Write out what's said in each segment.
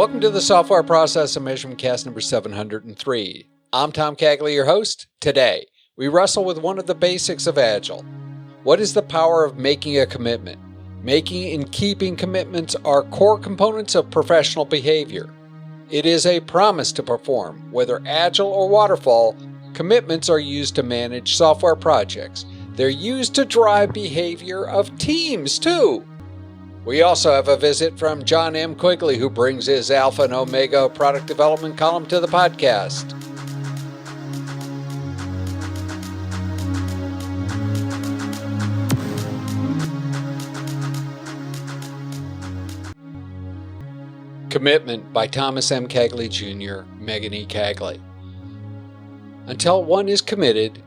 Welcome to the Software Process and Measurement Cast number 703. I'm Tom Cagley, your host. Today, we wrestle with one of the basics of Agile. What is the power of making a commitment? Making and keeping commitments are core components of professional behavior. It is a promise to perform. Whether Agile or Waterfall, commitments are used to manage software projects. They're used to drive behavior of teams, too. We also have a visit from Jon M Quigley, who brings his Alpha and Omega product development column to the podcast. Commitment by Thomas M. Cagley Jr., Megan E. Cagley. Until one is committed,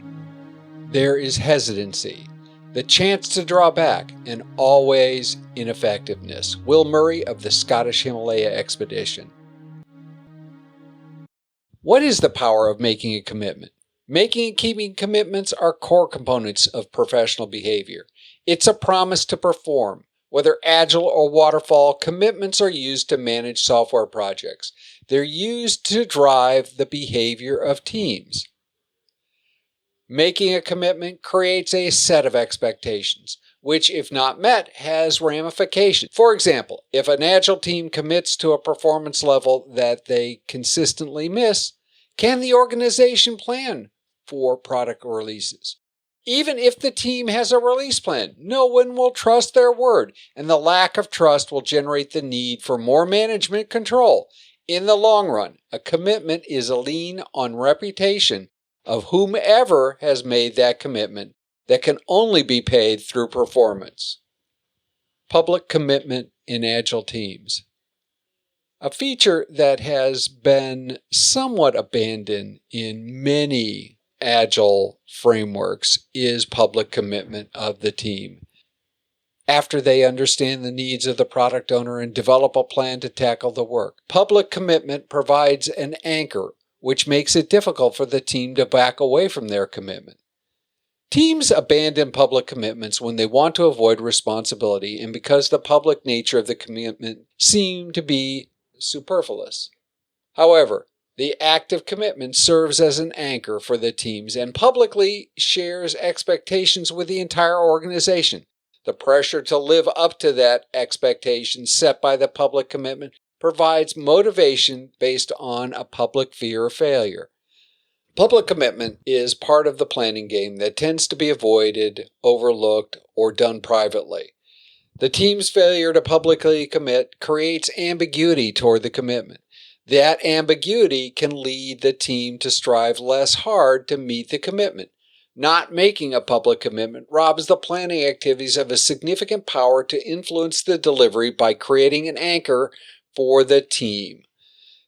there is hesitancy, the chance to draw back, and always ineffectiveness. Will Murray of the Scottish Himalaya Expedition. What is the power of making a commitment? Making and keeping commitments are core components of professional behavior. It's a promise to perform. Whether Agile or Waterfall, commitments are used to manage software projects. They're used to drive the behavior of teams. Making a commitment creates a set of expectations, which, if not met, has ramifications. For example, if an Agile team commits to a performance level that they consistently miss, can the organization plan for product releases? Even if the team has a release plan, no one will trust their word, and the lack of trust will generate the need for more management control. In the long run, a commitment is a lien on reputation of whomever has made that commitment that can only be paid through performance. Public commitment in Agile teams. A feature that has been somewhat abandoned in many Agile frameworks is public commitment of the team. After they understand the needs of the product owner and develop a plan to tackle the work, public commitment provides an anchor, which makes it difficult for the team to back away from their commitment. Teams abandon public commitments when they want to avoid responsibility and because the public nature of the commitment seems to be superfluous. However, the act of commitment serves as an anchor for the teams and publicly shares expectations with the entire organization. The pressure to live up to that expectation set by the public commitment provides motivation based on a public fear of failure. Public commitment is part of the planning game that tends to be avoided, overlooked, or done privately. The team's failure to publicly commit creates ambiguity toward the commitment. That ambiguity can lead the team to strive less hard to meet the commitment. Not making a public commitment robs the planning activities of a significant power to influence the delivery by creating an anchor for the team.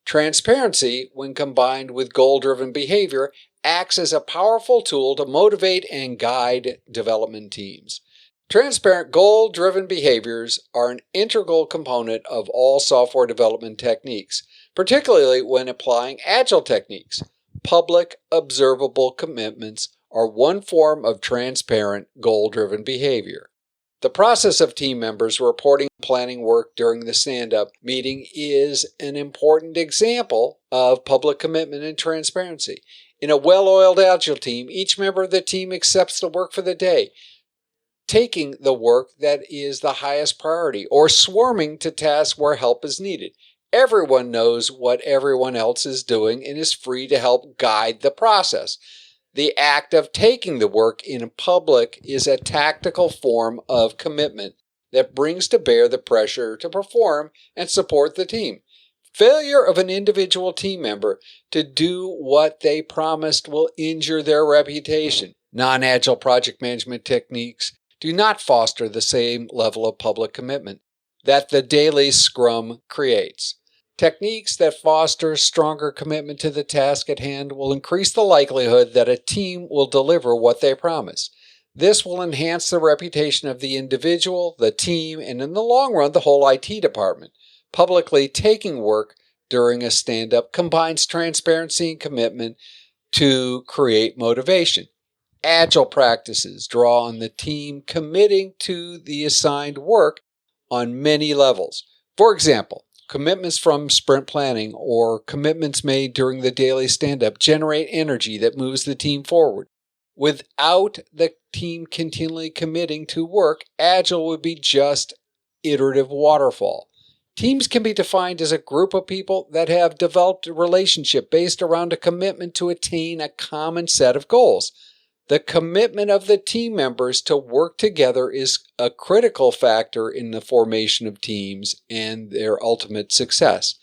Transparency, when combined with goal-driven behavior, acts as a powerful tool to motivate and guide development teams. Transparent, goal-driven behaviors are an integral component of all software development techniques, particularly when applying Agile techniques. Public, observable commitments are one form of transparent, goal-driven behavior. The process of team members reporting planning work during the stand-up meeting is an important example of public commitment and transparency. In a well-oiled Agile team, each member of the team accepts the work for the day, taking the work that is the highest priority or swarming to tasks where help is needed. Everyone knows what everyone else is doing and is free to help guide the process. The act of taking the work in public is a tactical form of commitment that brings to bear the pressure to perform and support the team. Failure of an individual team member to do what they promised will injure their reputation. Non-Agile project management techniques do not foster the same level of public commitment that the daily Scrum creates. Techniques that foster stronger commitment to the task at hand will increase the likelihood that a team will deliver what they promise. This will enhance the reputation of the individual, the team, and in the long run, the whole IT department. Publicly taking work during a stand-up combines transparency and commitment to create motivation. Agile practices draw on the team committing to the assigned work on many levels. For example, Commitments from sprint planning or commitments made during the daily stand-up generate energy that moves the team forward. Without the team continually committing to work, Agile would be just iterative waterfall. Teams can be defined as a group of people that have developed a relationship based around a commitment to attain a common set of goals. The commitment of the team members to work together is a critical factor in the formation of teams and their ultimate success.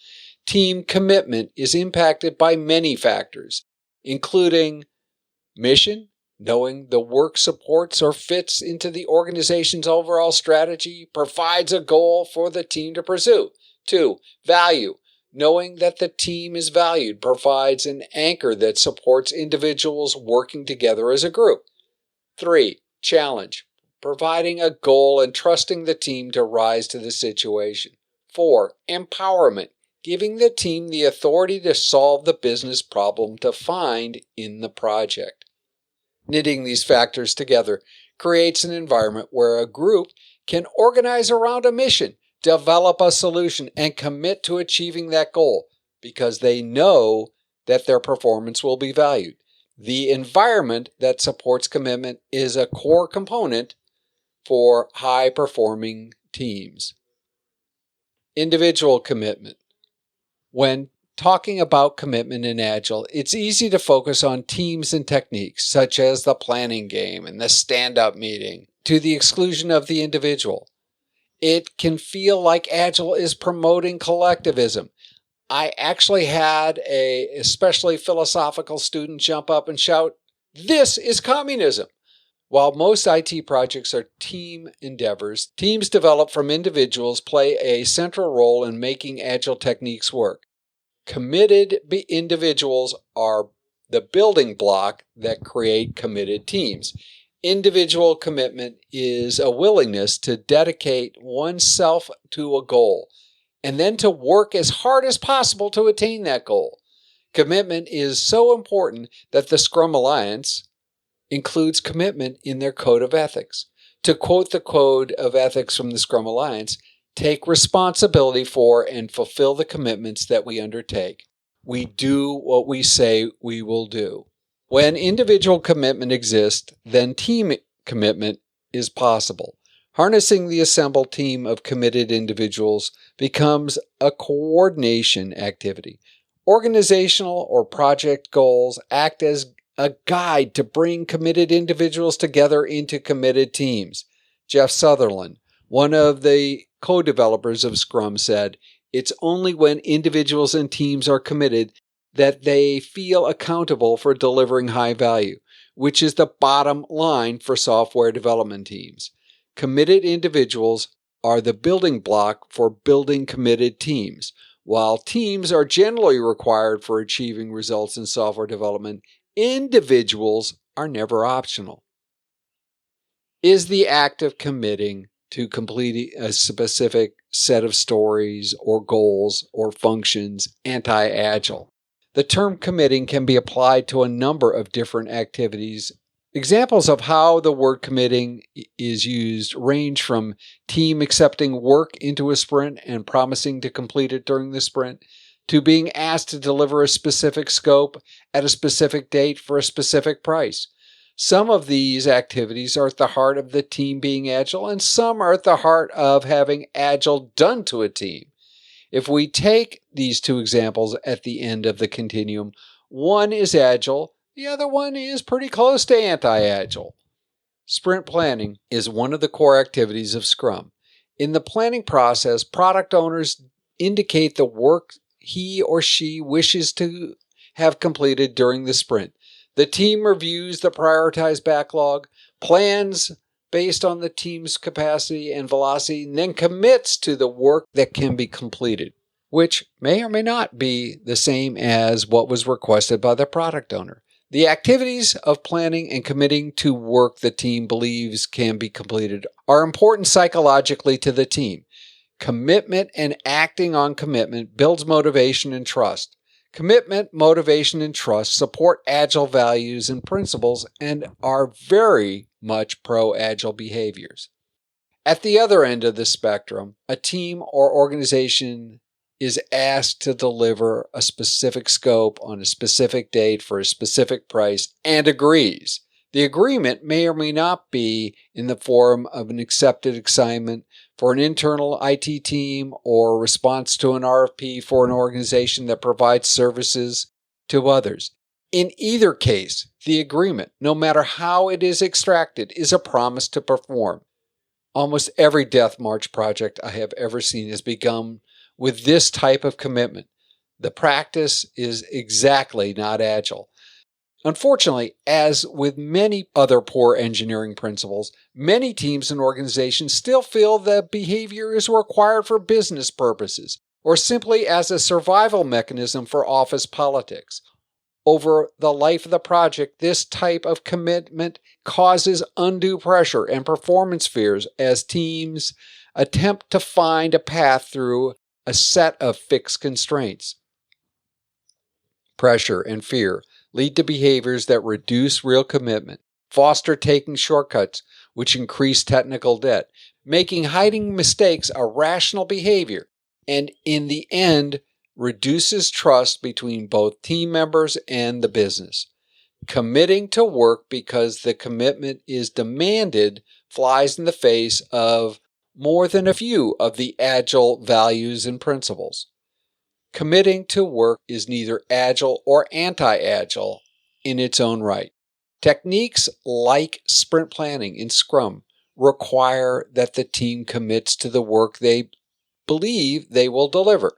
Team commitment is impacted by many factors, including mission, knowing the work supports or fits into the organization's overall strategy, provides a goal for the team to pursue. 2, value. Knowing that the team is valued provides an anchor that supports individuals working together as a group. 3, challenge. Providing a goal and trusting the team to rise to the situation. 4, empowerment. Giving the team the authority to solve the business problem defined in the project. Knitting these factors together creates an environment where a group can organize around a mission, develop a solution, and commit to achieving that goal because they know that their performance will be valued. The environment that supports commitment is a core component for high-performing teams. Individual commitment. When talking about commitment in Agile, it's easy to focus on teams and techniques, such as the planning game and the stand-up meeting, to the exclusion of the individual. It can feel like Agile is promoting collectivism. I actually had a especially philosophical student jump up and shout, "This is communism!" While most IT projects are team endeavors, teams developed from individuals play a central role in making Agile techniques work. Committed individuals are the building block that create committed teams. Individual commitment is a willingness to dedicate oneself to a goal and then to work as hard as possible to attain that goal. Commitment is so important that the Scrum Alliance includes commitment in their code of ethics. To quote the code of ethics from the Scrum Alliance, take responsibility for and fulfill the commitments that we undertake. We do what we say we will do. When individual commitment exists, then team commitment is possible. Harnessing the assembled team of committed individuals becomes a coordination activity. Organizational or project goals act as a guide to bring committed individuals together into committed teams. Jeff Sutherland, one of the co-developers of Scrum, said, "It's only when individuals and teams are committed that they feel accountable for delivering high value, which is the bottom line for software development teams. Committed individuals are the building block for building committed teams. While teams are generally required for achieving results in software development, individuals are never optional." Is the act of committing to completing a specific set of stories or goals or functions anti-agile? The term committing can be applied to a number of different activities. Examples of how the word committing is used range from team accepting work into a sprint and promising to complete it during the sprint, to being asked to deliver a specific scope at a specific date for a specific price. Some of these activities are at the heart of the team being agile, and some are at the heart of having agile done to a team. If we take these two examples at the end of the continuum, one is agile, the other one is pretty close to anti-agile. Sprint planning is one of the core activities of Scrum. In the planning process, product owners indicate the work he or she wishes to have completed during the sprint. The team reviews the prioritized backlog, plans based on the team's capacity and velocity, and then commits to the work that can be completed, which may or may not be the same as what was requested by the product owner. The activities of planning and committing to work the team believes can be completed are important psychologically to the team. Commitment and acting on commitment builds motivation and trust. Commitment, motivation, and trust support Agile values and principles and are very much pro-Agile behaviors. At the other end of the spectrum, a team or organization is asked to deliver a specific scope on a specific date for a specific price and agrees. The agreement may or may not be in the form of an accepted assignment for an internal IT team or a response to an RFP for an organization that provides services to others. In either case, the agreement, no matter how it is extracted, is a promise to perform. Almost every Death March project I have ever seen has begun with this type of commitment. The practice is exactly not agile. Unfortunately, as with many other poor engineering principles, many teams and organizations still feel that behavior is required for business purposes or simply as a survival mechanism for office politics. Over the life of the project, this type of commitment causes undue pressure and performance fears as teams attempt to find a path through a set of fixed constraints. Pressure and fear lead to behaviors that reduce real commitment, foster taking shortcuts, which increase technical debt, making hiding mistakes a rational behavior, and in the end, reduces trust between both team members and the business. Committing to work because the commitment is demanded flies in the face of more than a few of the Agile values and principles. Committing to work is neither agile or anti-agile in its own right. Techniques like sprint planning in Scrum require that the team commits to the work they believe they will deliver.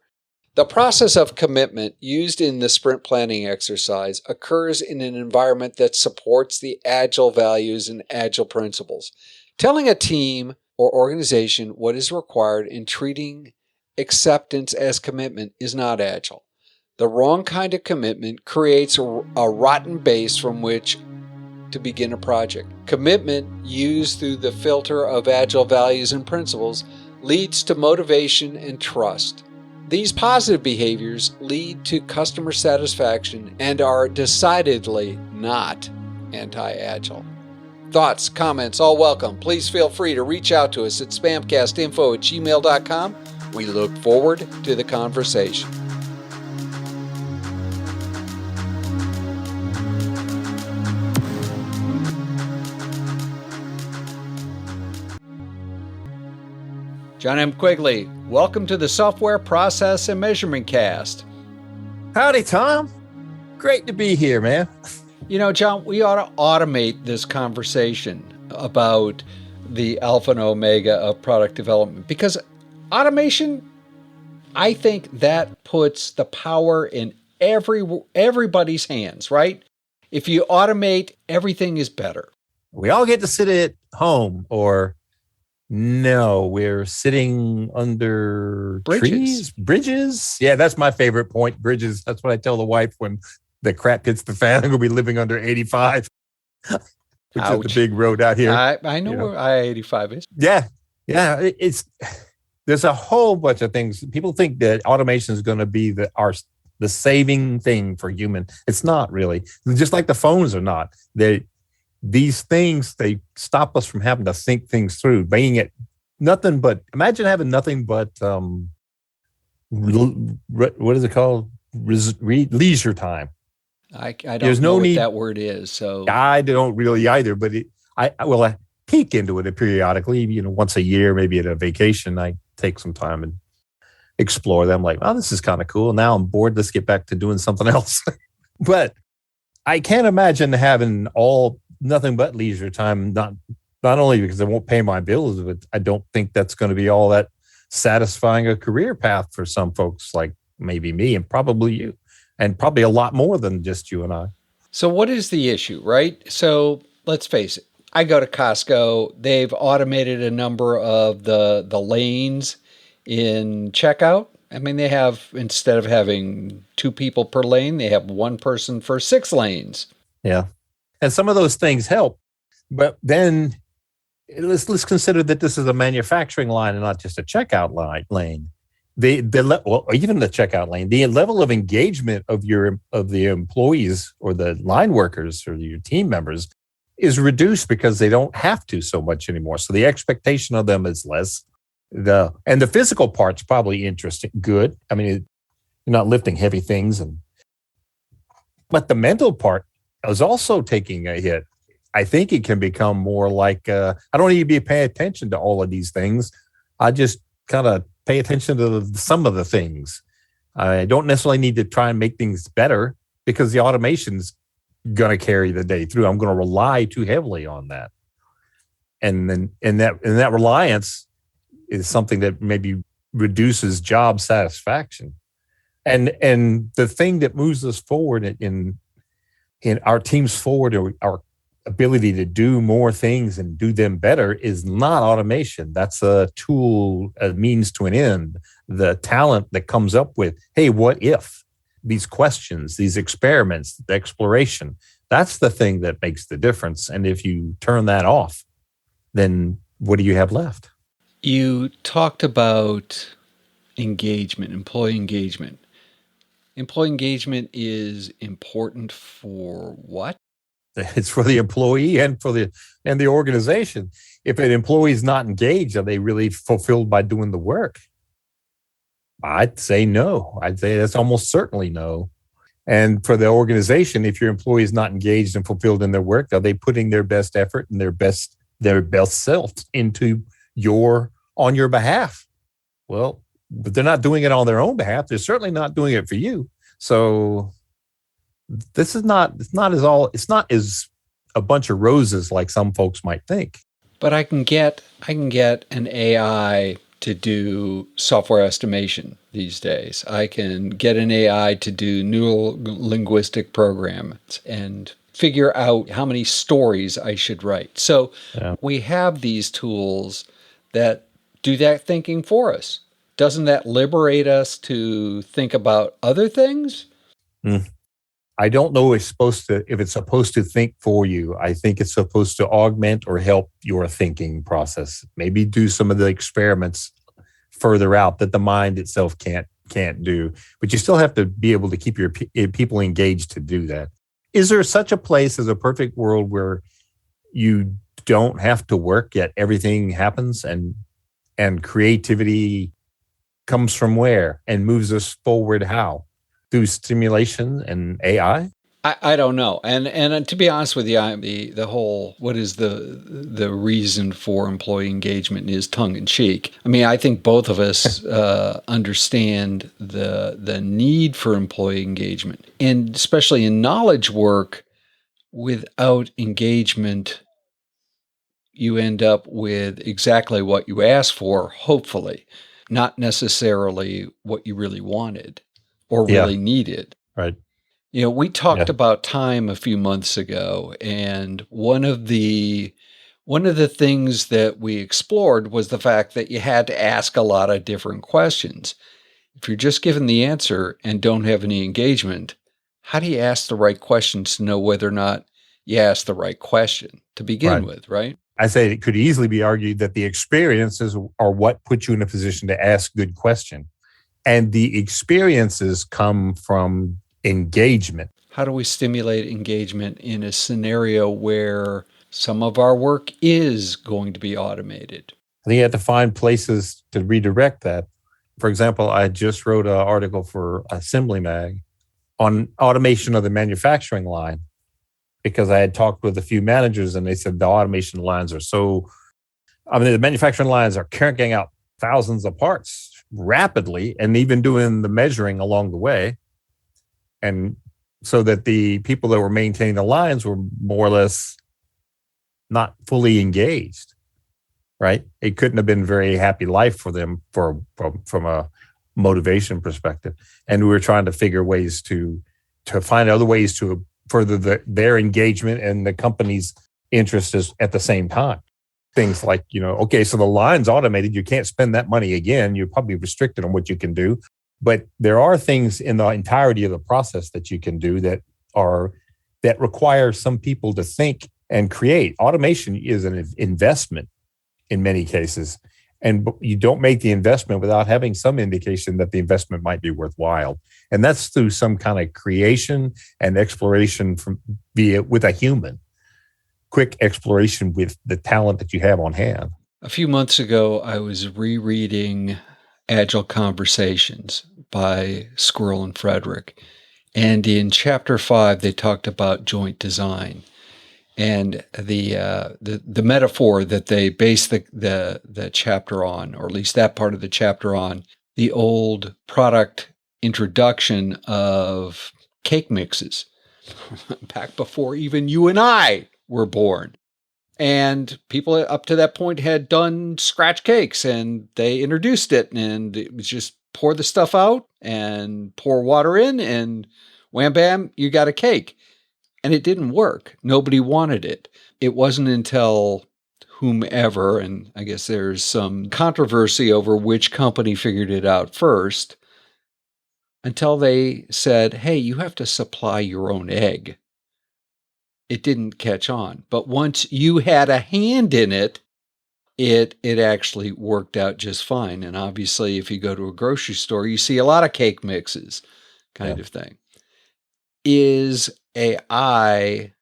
The process of commitment used in the sprint planning exercise occurs in an environment that supports the Agile values and Agile principles. Telling a team or organization what is required and treating acceptance as commitment is not agile. The wrong kind of commitment creates a rotten base from which to begin a project. Commitment used through the filter of Agile values and principles leads to motivation and trust. These positive behaviors lead to customer satisfaction and are decidedly not anti-agile. Thoughts, comments, all welcome. Please feel free to reach out to us at spamcastinfo@gmail.com. We look forward to the conversation. Jon M Quigley, welcome to the Software Process and Measurement Cast. Howdy, Tom. Great to be here, man. You know, John, we ought to automate this conversation about the alpha and omega of product development because automation, I think that puts the power in everybody's hands, right? If you automate, everything is better. We all get to sit at home, or no, we're sitting under trees, bridges. Yeah, that's my favorite point, bridges. That's what I tell the wife when the crap hits the fan. I'm going to be living under 85, which Ouch. is the big road out here. I know where I-85 is. Yeah. There's a whole bunch of things. People think that automation is going to be the saving thing for human. It's not really. Just like the phones are not. These things, they stop us from having to think things through. Being it nothing but, imagine having nothing but, what is it called? Leisure time. I don't know what that word is. So I don't really either, but I peek into it periodically, once a year, maybe at a vacation, I take some time and explore them. Like, oh, this is kind of cool. Now I'm bored. Let's get back to doing something else. But I can't imagine having nothing but leisure time, not only because I won't pay my bills, but I don't think that's going to be all that satisfying a career path for some folks like maybe me and probably you, and probably a lot more than just you and I. So what is the issue, right? So let's face it. I go to Costco. They've automated a number of the lanes in checkout. I mean, they have, instead of having 2 people per lane, they have 1 person for 6 lanes. Yeah. And some of those things help, but then let's consider that this is a manufacturing line and not just a checkout lane. Even the checkout lane, the level of engagement of the employees or the line workers or your team members is reduced because they don't have to so much anymore. So the expectation of them is less. The physical part's probably interesting, good. I mean, you're not lifting heavy things, but the mental part is also taking a hit. I think it can become more like I don't need to be paying attention to all of these things. I just kind of pay attention to some of the things. I don't necessarily need to try and make things better because the automation's going to carry the day through. I'm going to rely too heavily on that, and that reliance is something that maybe reduces job satisfaction. And the thing that moves us forward in our teams forward, or our ability to do more things and do them better, is not automation. That's a tool, a means to an end. The talent that comes up with, hey, what if? These questions, these experiments, the exploration, that's the thing that makes the difference. And if you turn that off, then what do you have left? You talked about engagement, employee engagement. Employee engagement is important for what? It's for the employee and the organization. If an employee is not engaged, are they really fulfilled by doing the work? I'd say no. I'd say that's almost certainly no. And for the organization, if your employee is not engaged and fulfilled in their work, are they putting their best effort and their best self into on your behalf? Well, but they're not doing it on their own behalf. They're certainly not doing it for you. So it's not as a bunch of roses like some folks might think. But I can get an AI to do software estimation these days. I can get an AI to do neural linguistic programs and figure out how many stories I should write. So we have these tools that do that thinking for us. Doesn't that liberate us to think about other things? I don't know if it's supposed to think for you. I think it's supposed to augment or help your thinking process. Maybe do some of the experiments further out that the mind itself can't do. But you still have to be able to keep your people engaged to do that. Is there such a place as a perfect world where you don't have to work yet everything happens and creativity comes from where and moves us forward how? Through stimulation and AI? I don't know. And to be honest with you, the whole, what is the reason for employee engagement is tongue in cheek. I mean, I think both of us understand the need for employee engagement, and especially in knowledge work, without engagement, you end up with exactly what you asked for, hopefully, not necessarily what you really wanted or really needed. Right. You know, we talked about time a few months ago, and one of the things that we explored was the fact that you had to ask a lot of different questions. If you're just given the answer and don't have any engagement, how do you ask the right questions to know whether or not you asked the right question to begin with, right? I say it could easily be argued that the experiences are what put you in a position to ask good questions. And the experiences come from engagement. How do we stimulate engagement in a scenario where some of our work is going to be automated? I think you have to find places to redirect that. For example, I just wrote an article for Assembly Mag on automation of the manufacturing line because I had talked with a few managers and they said the automation lines are the manufacturing lines are cranking out thousands of parts rapidly and even doing the measuring along the way. And so that the people that were maintaining the lines were more or less not fully engaged, right? It couldn't have been a very happy life for them from a motivation perspective. And we were trying to figure ways to find other ways to further their engagement and the company's interests at the same time. Things like, okay, so the line's automated. You can't spend that money again. You're probably restricted on what you can do. But there are things in the entirety of the process that you can do that require some people to think and create. Automation is an investment in many cases. And you don't make the investment without having some indication that the investment might be worthwhile. And that's through some kind of creation and exploration with a human. Quick exploration with the talent that you have on hand. A few months ago, I was rereading Agile Conversations by Squirrel and Frederick. And in chapter 5, they talked about joint design. And the metaphor that they base the chapter on, or at least that part of the chapter on, the old product introduction of cake mixes back before even you and I were born. And people up to that point had done scratch cakes, and they introduced it, and it was just pour the stuff out and pour water in, and wham bam, you got a cake. And it didn't work. Nobody wanted it. It wasn't until whomever, and I guess there's some controversy over which company figured it out first, until they said, hey, you have to supply your own egg. It didn't catch on. But once you had a hand in it, it actually worked out just fine. And obviously, if you go to a grocery store, you see a lot of cake mixes kind of thing. Is AI,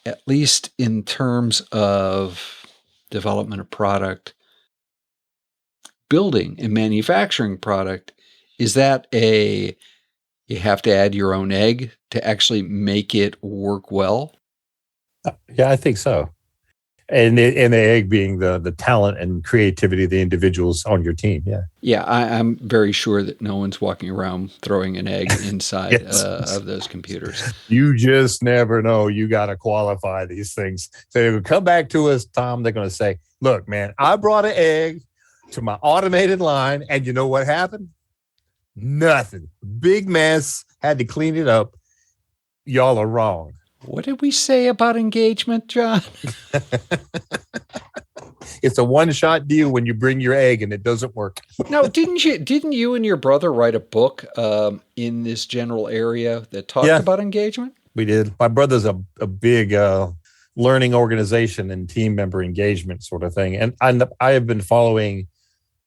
at least in terms of development of product, building and manufacturing product, is that you have to add your own egg to actually make it work well? Yeah, I think so. And the egg being the talent and creativity of the individuals on your team. Yeah. Yeah, I'm very sure that no one's walking around throwing an egg inside of those computers. You just never know. You got to qualify these things. So they will come back to us, Tom. They're going to say, look, man, I brought an egg to my automated line, and you know what happened? Nothing. Big mess. Had to clean it up. Y'all are wrong. What did we say about engagement, John? It's a one-shot deal when you bring your egg and it doesn't work. No, didn't you and your brother write a book in this general area that talked about engagement? We did. My brother's a big learning organization and team member engagement sort of thing. And I have been following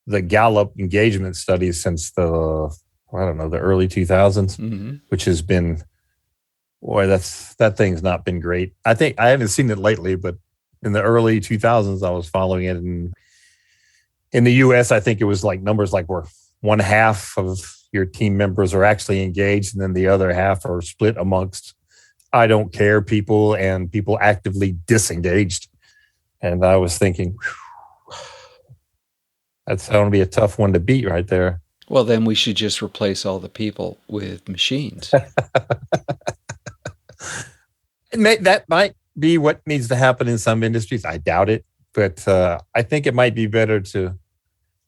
the Gallup engagement studies since the early 2000s, which has been, boy, that thing's not been great. I think I haven't seen it lately, but in the early 2000s, I was following it. And in the US, I think it was like numbers like where 1/2 of your team members are actually engaged, and then the other half are split amongst I don't care people and people actively disengaged. And I was thinking, that's going to be a tough one to beat right there. Well, then we should just replace all the people with machines. That might be what needs to happen in some industries. I doubt it, but I think it might be better to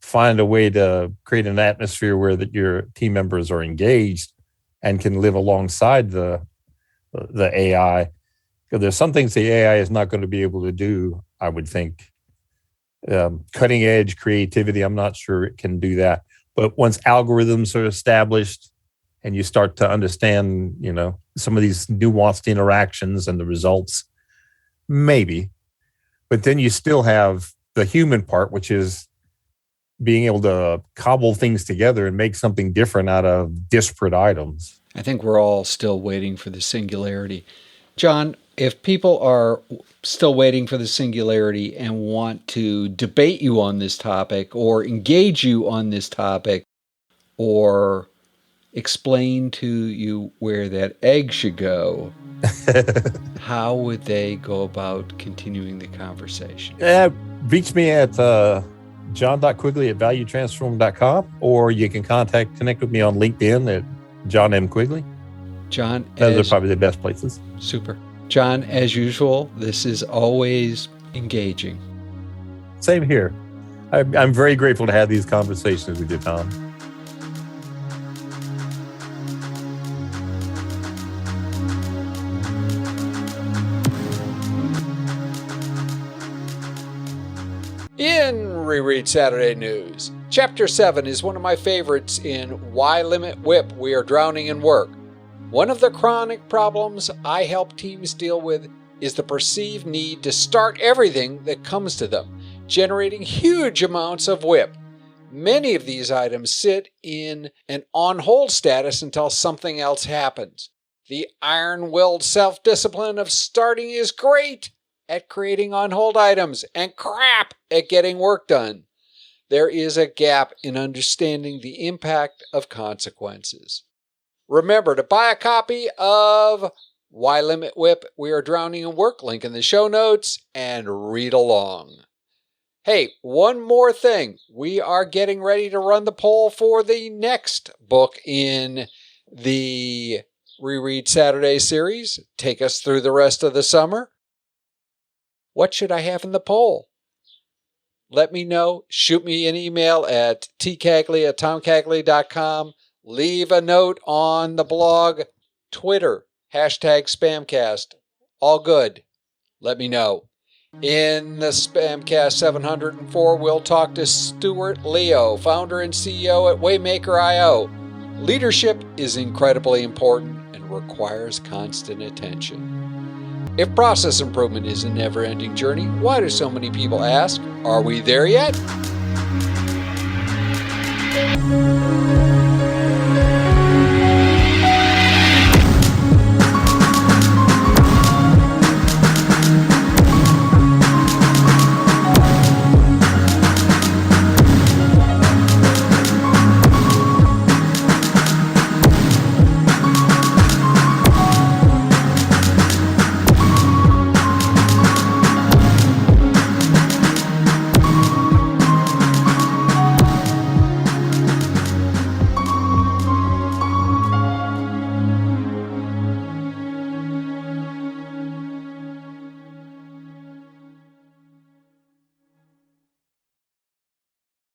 find a way to create an atmosphere where that your team members are engaged and can live alongside the AI. Because there's some things the AI is not going to be able to do, I would think. Cutting edge creativity, I'm not sure it can do that. But once algorithms are established and you start to understand, some of these nuanced interactions and the results, maybe. But then you still have the human part, which is being able to cobble things together and make something different out of disparate items. I think we're all still waiting for the singularity. John, if people are still waiting for the singularity and want to debate you on this topic or engage you on this topic or explain to you where that egg should go, how would they go about continuing the conversation? Reach me at jon.quigley@valuetransform.com, or you can connect with me on LinkedIn at Jon M Quigley. John, those are probably the best places. Super. John, as usual, this is always engaging. Same here. I'm very grateful to have these conversations with you, Tom. In Reread Saturday News, Chapter 7 is one of my favorites in Why Limit WIP? We Are Drowning in Work. One of the chronic problems I help teams deal with is the perceived need to start everything that comes to them, generating huge amounts of WIP. Many of these items sit in an on-hold status until something else happens. The iron-willed self-discipline of starting is great, at creating on hold items and crap at getting work done. There is a gap in understanding the impact of consequences. Remember to buy a copy of Why Limit WIP? We Are Drowning in Work, link in the show notes, and read along. Hey, one more thing. We are getting ready to run the poll for the next book in the Reread Saturday series. Take us through the rest of the summer. What should I have in the poll? Let me know. Shoot me an email at tcagley@tomcagley.com. Leave a note on the blog, Twitter, #SPaMCAST. All good. Let me know. In the SPaMCAST 704, we'll talk to Stuart Leo, founder and CEO at Waymaker.io. Leadership is incredibly important and requires constant attention. If process improvement is a never-ending journey, why do so many people ask, are we there yet?